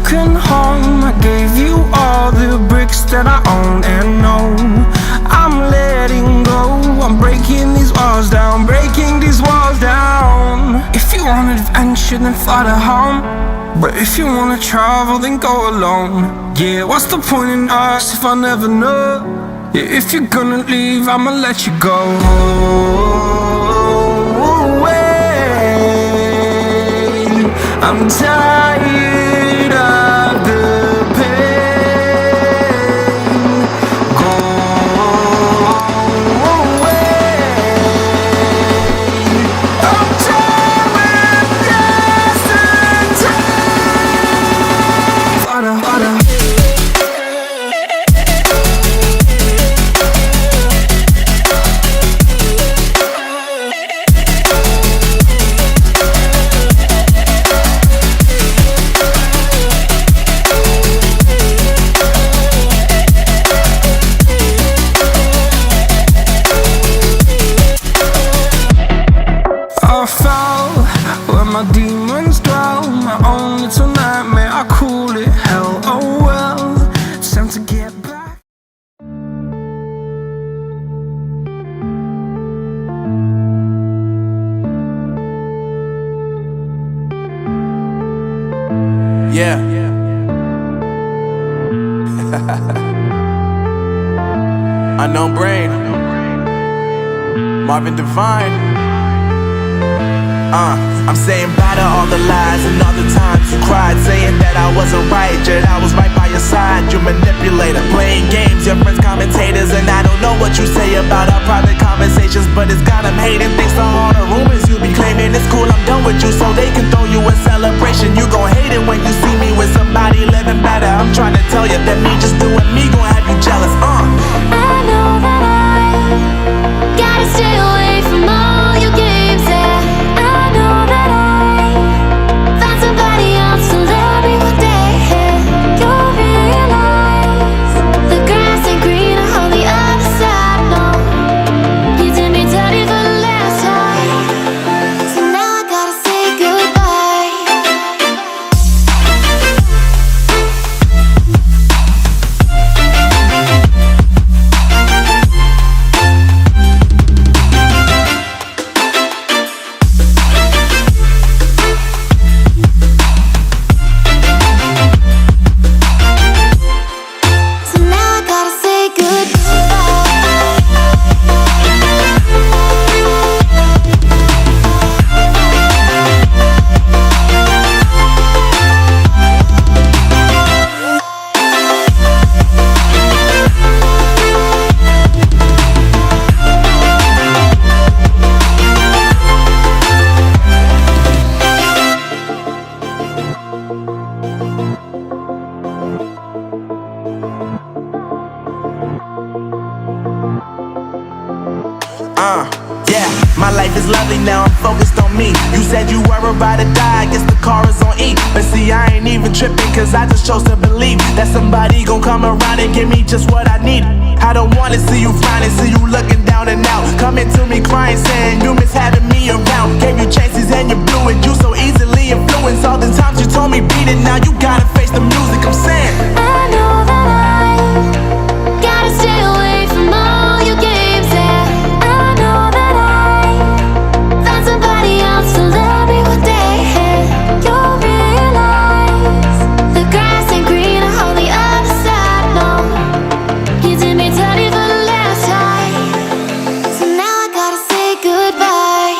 broken home. I gave you all the bricks that I own and know. I'm letting go, I'm breaking these walls down, breaking these walls down. If you want adventure, then fly to home. But if you wanna travel, then go alone. Yeah, what's the point in us if I never know? Yeah, if you're gonna leave, I'ma let you go. I'm tired of the pain. Go away. I'm tired of yesterday. Harder, harder. I fell where my demons dwell. My own little nightmare, I call it hell. Oh well, it's time to get back. Yeah. Unknown Brain, Marvin Divine. I'm saying bye to all the lies and all the times you cried, saying that I wasn't right, yet I was right by your side. You manipulator, playing games, your friends commentators, and I don't know what you say about our private conversations, but it's got them hating. Thanks to all the rumors you be claiming. It's cool, I'm done with you, so they can throw you a celebration. You gon' hate it when you see me with somebody living better. I'm trying to tell you that me just doing me gon' have you jealous. I know that I gotta stay away from all your games, yeah. I know that I found somebody else to love me one day, yeah. You'll realize the grass ain't greener on the other side, no. You did me dirty for the last time, so now I gotta say goodbye. So now I gotta say Yeah, my life is lovely now, I'm focused on me. You said you were about to die, I guess the car is on E. But see, I ain't even tripping, cause I just chose to believe that somebody gon' come around and give me just what I need. I don't wanna see you finding, see you looking down and out, coming to me crying, saying you miss having me around. Gave you chances and you blew it, you so easily influenced. All the times you told me beat it, now you gotta face the music. I'm saying I know that I gotta stay away from all your games, yeah. I know that I found somebody else to love me one day, yeah. You'll realize the grass ain't greener on the other side, no. You did me dirty for the last time, so now I gotta say goodbye.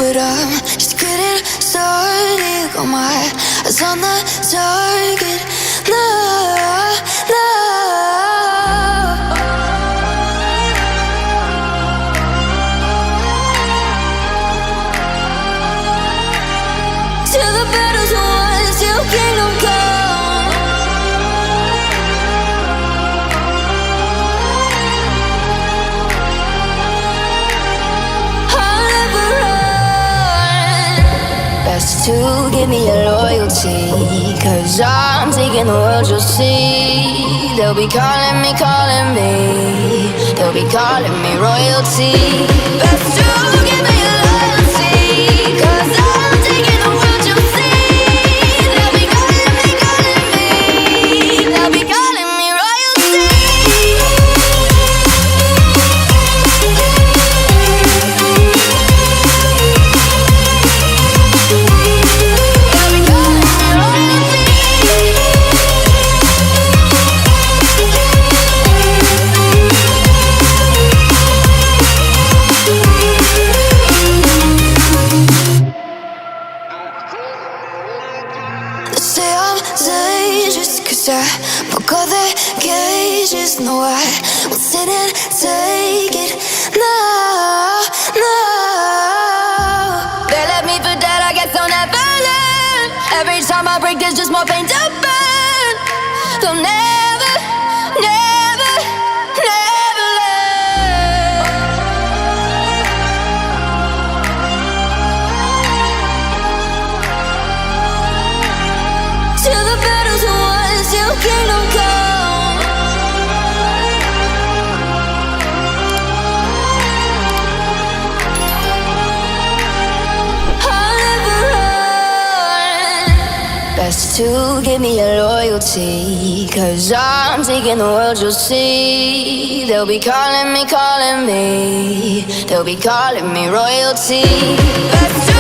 but I'm just getting started. Got my eyes on the target. No, no. Till the battle's won, till kingdom come. I'll never run. Best to give me your loyalty, 'cause I'm taking the world, you'll see. They'll be calling me, they'll be calling me royalty. Best to give me your loyalty, 'cause I'm taking the world, you'll see. They'll be calling me, they'll be calling me royalty. They'll be calling me royalty. They say I'm dangerous 'cause I broke all the cages. No, I won't sit and take it. No, no. They left me for dead, I guess I'll never learn. Every time I break, there's just more pain to burn. They'll never, never, never learn. Till the battle's won, till kingdom come. I'll never run. Best to give me your loyalty, 'cause I'm taking the world, you'll see. They'll be calling me, they'll be calling me royalty. Best to